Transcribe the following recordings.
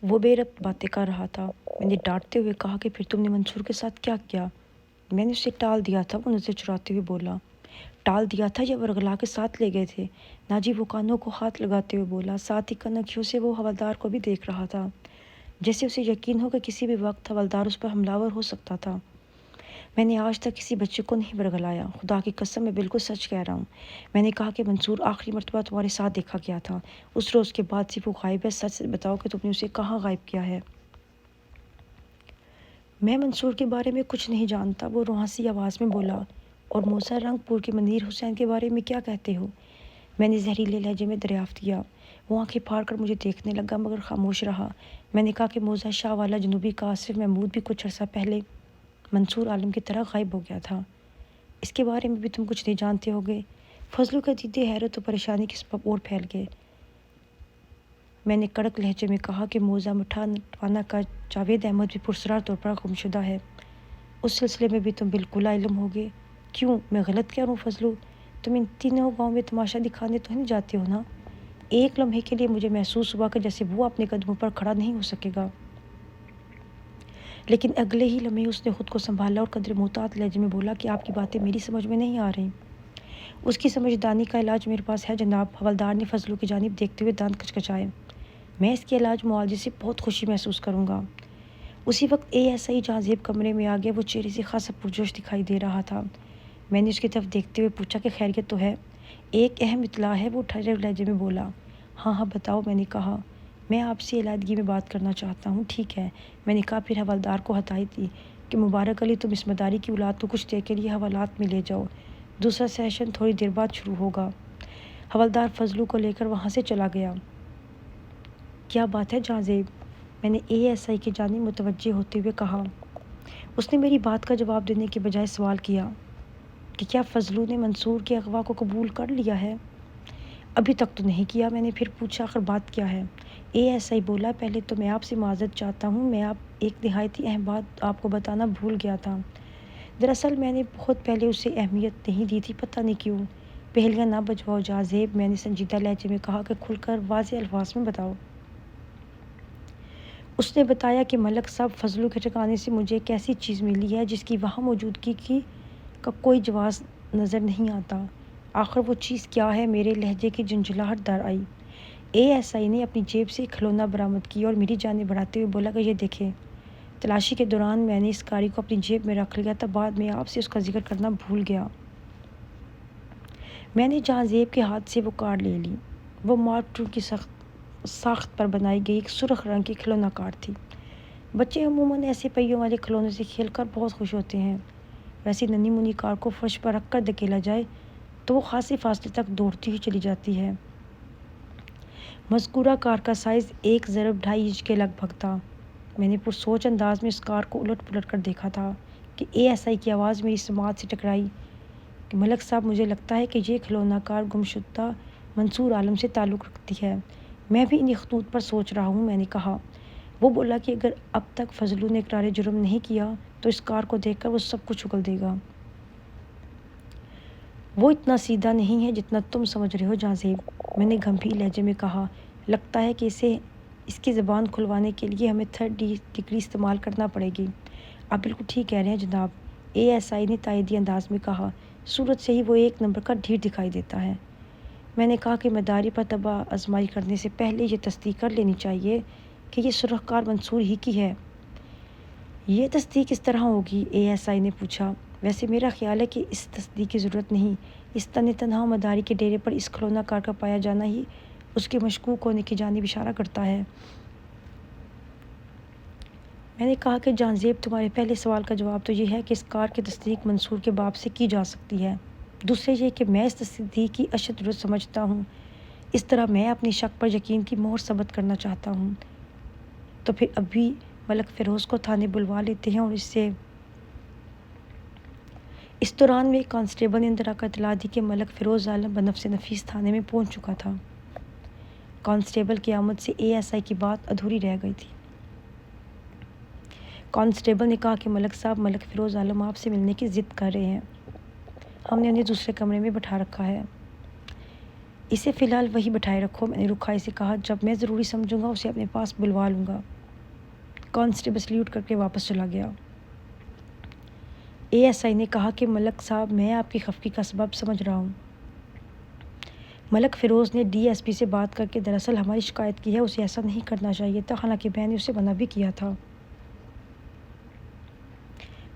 وہ بے ربط باتیں کر رہا تھا۔ میں نے ڈانٹتے ہوئے کہا کہ پھر تم نے منصور کے ساتھ کیا کیا؟ میں نے اسے ٹال دیا تھا، وہ نظر چراتے ہوئے بولا۔ ٹال دیا تھا یا ورغلا کے ساتھ لے گئے تھے؟ ناجی وہ کانوں کو ہاتھ لگاتے ہوئے بولا، ساتھ ہی کنکھیوں سے وہ حوالدار کو بھی دیکھ رہا تھا، جیسے اسے یقین ہو کہ کسی بھی وقت حوالدار اس پر حملہ آور ہو سکتا تھا۔ میں نے آج تک کسی بچے کو نہیں ورغلایا، خدا کی قسم میں بالکل سچ کہہ رہا ہوں۔ میں نے کہا کہ منصور آخری مرتبہ تمہارے ساتھ دیکھا گیا تھا، اس روز کے بعد سے وہ غائب ہے، سچ بتاؤ کہ تم نے اسے کہاں غائب کیا ہے؟ میں منصور کے بارے میں کچھ نہیں جانتا، وہ روحانسی آواز میں بولا۔ اور موزہ رنگ پور کے منیر حسین کے بارے میں کیا کہتے ہو؟ میں نے زہریلے لہجے میں دریافت کیا۔ وہ آنکھیں پھاڑ کر مجھے دیکھنے لگا مگر خاموش رہا۔ میں نے کہا کہ موزہ شاہ والا جنوبی کا آصف محمود بھی کچھ عرصہ پہلے منصور عالم کی طرح غائب ہو گیا تھا۔ اس کے بارے میں بھی تم کچھ نہیں جانتے ہوگے؟ فضلو کے دیدے حیرت و پریشانی کے سبب اور پھیل گئے۔ میں نے کڑک لہجے میں کہا کہ موزہ مٹھا نٹوانا کا جاوید احمد بھی پرسرار طور پر گمشدہ ہے، اس سلسلے میں بھی تم بالکل علم ہوگے۔ کیوں، میں غلط کیا ہوں فضلو؟ تم ان تینوں گاؤں میں تماشا دکھانے تو نہیں جاتے ہو نا؟ ایک لمحے کے لیے مجھے محسوس ہوا کہ جیسے وہ اپنے قدموں پر کھڑا نہیں ہو سکے گا، لیکن اگلے ہی لمحے اس نے خود کو سنبھالا اور قدر محتاط لہجے میں بولا کہ آپ کی باتیں میری سمجھ میں نہیں آ رہی۔ اس کی سمجھدانی کا علاج میرے پاس ہے جناب، حوالدار نے فضلو کی جانب دیکھتے ہوئے دانت کچکچائے۔ میں اس کے علاج معالجے سے بہت خوشی محسوس کروں گا۔ اسی وقت ASI جہاں زیب کمرے میں آ گیا، وہ چہرے سے خاصا پرجوش دکھائی دے رہا تھا۔ میں نے اس کی طرف دیکھتے ہوئے پوچھا کہ خیریت تو ہے؟ ایک اہم اطلاع ہے، وہ ٹھہرے لہجے میں بولا۔ ہاں ہاں بتاؤ، میں نے کہا۔ میں آپ سے علیحدگی میں بات کرنا چاہتا ہوں۔ ٹھیک ہے، میں نے کہا۔ پھر حوالدار کو ہدایت دی کہ مبارک علی، تم اس مداری کی اولاد کو کچھ دیر کے لیے حوالات میں لے جاؤ، دوسرا سیشن تھوڑی دیر بعد شروع ہوگا۔ حوالدار فضلو کو لے کر وہاں سے چلا گیا۔ کیا بات ہے جہاں زیب؟ میں نے ASI کی جانب متوجہ ہوتے ہوئے کہا۔ اس نے میری بات کا جواب دینے کے بجائے سوال کیا کہ کیا فضلو نے منصور کے اغوا کو قبول کر لیا ہے؟ ابھی تک تو نہیں کیا۔ میں نے پھر پوچھا، آخر بات کیا ہے؟ ASI بولا، پہلے تو میں آپ سے معذرت چاہتا ہوں، میں ایک نہایت اہم بات آپ کو بتانا بھول گیا تھا۔ دراصل میں نے بہت پہلے اسے اہمیت نہیں دی تھی، پتہ نہیں کیوں۔ پہلیاں نہ بجواؤ جہاں زیب، میں نے سنجیدہ لہجے میں کہا، کہ کھل کر واضح الفاظ میں بتاؤ۔ اس نے بتایا کہ ملک صاحب، فضلو کے ٹھکانے سے مجھے ایک ایسی چیز ملی ہے جس کی وہاں موجودگی کا کوئی جواز نظر نہیں آتا۔ آخر وہ چیز کیا ہے؟ میرے لہجے کی جھنجھلاہٹ در آئی۔ ASI نے اپنی جیب سے ایک کھلونا برآمد کیا اور میری جانب بڑھاتے ہوئے بولا کہ یہ دیکھیں۔ تلاشی کے دوران میں نے اس کاری کو اپنی جیب میں رکھ لیا تھا، بعد میں آپ سے اس کا ذکر کرنا بھول گیا۔ میں نے جہاں زیب کے ہاتھ سے وہ کار لے لی۔ وہ مارک II کی ساخت پر بنائی گئی ایک سرخ رنگ کی کھلونا کار تھی۔ بچے عموماً ایسے پہیوں والے کھلونوں سے کھیل کر بہت خوش ہوتے ہیں۔ ویسی ننھی منھی کار کو فرش پر رکھ کر دھکیلا جائے تو وہ خاصے فاصلے تک دوڑتی ہوئی چلی جاتی ہے۔ مذکورہ کار کا سائز 1 ضرب 2.5 انچ کے لگ بھگ تھا۔ میں نے پرسوچ انداز میں اس کار کو الٹ پلٹ کر دیکھا تھا کہ ASI کی آواز میری سماعت سے ٹکرائی کہ ملک صاحب، مجھے لگتا ہے کہ یہ کھلونا کار گمشدہ منصور عالم سے تعلق رکھتی ہے۔ میں بھی انہی خطوط پر سوچ رہا ہوں، میں نے کہا۔ وہ بولا کہ اگر اب تک فضلو نے اقرار جرم نہیں کیا تو اس کار کو دیکھ کر وہ سب کچھ اگل دے گا۔ وہ اتنا سیدھا نہیں ہے جتنا تم سمجھ رہے ہو جہاں زیب، میں نے گمبھیر لہجے میں کہا۔ لگتا ہے کہ اس کی زبان کھلوانے کے لیے ہمیں 3rd ڈگری استعمال کرنا پڑے گی۔ آپ بالکل ٹھیک کہہ رہے ہیں جناب، ASI نے تائیدی انداز میں کہا۔ صورت سے ہی وہ ایک نمبر کا ڈھیر دکھائی دیتا ہے۔ میں نے کہا کہ مداری پر طبع آزمائی کرنے سے پہلے یہ تصدیق کر لینی چاہیے کہ یہ سرخ کار منصور ہی کی ہے۔ یہ تصدیق کس طرح ہوگی؟ ASI نے پوچھا۔ ویسے میرا خیال ہے کہ اس تصدیق کی ضرورت نہیں، اس تنہا مداری کے ڈیرے پر اس کھلونا کار کا پایا جانا ہی اس کے مشکوک ہونے کی جانب اشارہ کرتا ہے۔ میں نے کہا کہ جہاں زیب، تمہارے پہلے سوال کا جواب تو یہ ہے کہ اس کار کی تصدیق منصور کے باپ سے کی جا سکتی ہے۔ دوسرے یہ کہ میں اس تصدیق کی اشد ضرورت سمجھتا ہوں، اس طرح میں اپنی شک پر یقین کی مہر ثبت کرنا چاہتا ہوں۔ تو پھر ابھی ملک فیروز کو تھانے بلوا لیتے ہیں اور اس دوران میں ایک کانسٹیبل نے اندر آ کر اطلاع دی کہ ملک فیروز عالم بنفس نفیس تھانے میں پہنچ چکا تھا۔ کانسٹیبل کی آمد سے ASI کی بات ادھوری رہ گئی تھی۔ کانسٹیبل نے کہا کہ ملک صاحب، ملک فیروز عالم آپ سے ملنے کی ضد کر رہے ہیں، ہم نے انہیں دوسرے کمرے میں بٹھا رکھا ہے۔ اسے فی الحال وہی بٹھائے رکھو، میں نے رکھائی سے کہا۔ جب میں ضروری سمجھوں گا اسے اپنے پاس بلوا لوں گا۔ کانسٹیبل سلیوٹ کر کے واپس چلا گیا۔ ASI نے کہا کہ ملک صاحب، میں آپ کی خفگی کا سبب سمجھ رہا ہوں۔ ملک فیروز نے DSP سے بات کر کے دراصل ہماری شکایت کی ہے، اسے ایسا نہیں کرنا چاہیے تھا، حالانکہ میں نے اسے منع بھی کیا تھا۔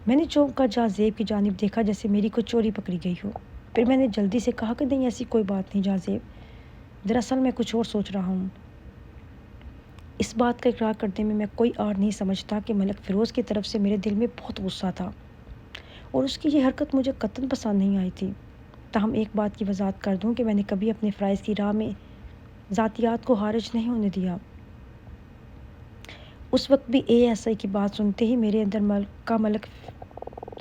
میں نے چونک کر جہاں زیب کی جانب دیکھا جیسے میری کوئی چوری پکڑی گئی ہو۔ پھر میں نے جلدی سے کہا کہ نہیں، ایسی کوئی بات نہیں جہاں زیب، دراصل میں کچھ اور سوچ رہا ہوں۔ اس بات کا اقرار کرنے میں کوئی آڑ نہیں سمجھتا کہ ملک فیروز کی طرف سے میرے دل میں بہت غصہ تھا اور اس کی یہ حرکت مجھے قطعاً پسند نہیں آئی تھی۔ تاہم ایک بات کی وضاحت کر دوں کہ میں نے کبھی اپنے فرائض کی راہ میں ذاتیات کو خارج نہیں ہونے دیا۔ اس وقت بھی ASI کی بات سنتے ہی میرے اندر ملک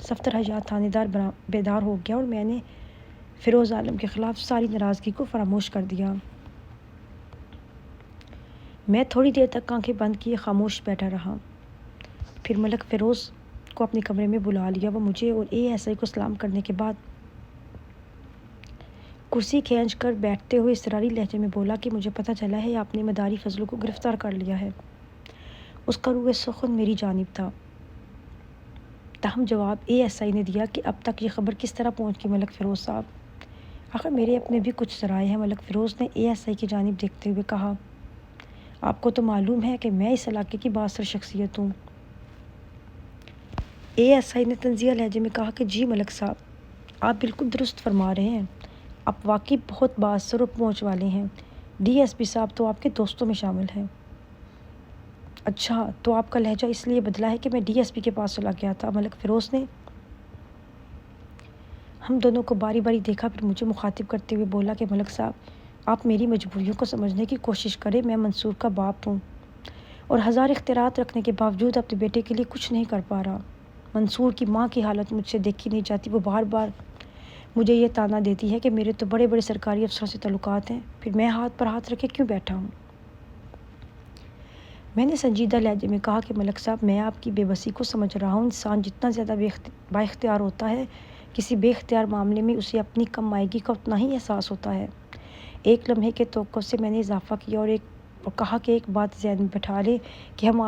صفدر حیات تھانے دار بیدار ہو گیا اور میں نے فیروز عالم کے خلاف ساری ناراضگی کو فراموش کر دیا۔ میں تھوڑی دیر تک آنکھیں بند کیے خاموش بیٹھا رہا۔ پھر ملک فیروز کو اپنے کمرے میں بلا لیا۔ وہ مجھے اور ASI کو سلام کرنے کے بعد کرسی کھینچ کر بیٹھتے ہوئے اضطراری لہجے میں بولا کہ مجھے پتہ چلا ہے آپ نے مداری فضلو کو گرفتار کر لیا ہے۔ اس کا روح سخن میری جانب تھا۔ تاہم جواب ASI نے دیا کہ اب تک یہ خبر کس طرح پہنچ گئی ملک فیروز صاحب؟ آخر میرے اپنے بھی کچھ ذرائع ہیں۔ ملک فیروز نے ASI کی جانب دیکھتے ہوئے کہا، آپ کو تو معلوم ہے کہ میں اس علاقے کی بااثر شخصیت ہوں۔ ASI نے طنزیہ لہجے میں کہا کہ جی ملک صاحب، آپ بالکل درست فرما رہے ہیں، آپ واقعی بہت بااثر اور پہنچ والے ہیں۔ DSP صاحب تو آپ کے دوستوں میں شامل ہیں۔ اچھا، تو آپ کا لہجہ اس لیے بدلا ہے کہ میں DSP کے پاس چلا گیا تھا؟ ملک فیروز نے ہم دونوں کو باری باری دیکھا، پھر مجھے مخاطب کرتے ہوئے بولا کہ ملک صاحب، آپ میری مجبوریوں کو سمجھنے کی کوشش کریں۔ میں منصور کا باپ ہوں اور ہزار اختیارات رکھنے کے باوجود اپنے بیٹے کے لیے کچھ نہیں کر پا رہا۔ منصور کی ماں کی حالت مجھ سے دیکھی نہیں جاتی۔ وہ بار بار مجھے یہ طعنہ دیتی ہے کہ میرے تو بڑے بڑے سرکاری افسروں سے تعلقات ہیں، پھر میں ہاتھ پر ہاتھ رکھے کیوں بیٹھا ہوں؟ میں نے سنجیدہ لہجے میں کہا کہ ملک صاحب، میں آپ کی بے بسی کو سمجھ رہا ہوں۔ انسان جتنا زیادہ با اختیار ہوتا ہے، کسی بے اختیار معاملے میں اسے اپنی کم مائگی کا اتنا ہی احساس ہوتا ہے۔ ایک لمحے کے توقف سے میں نے اضافہ کیا اور کہا کہ ایک بات ذہن میں بٹھا لیں کہ ہم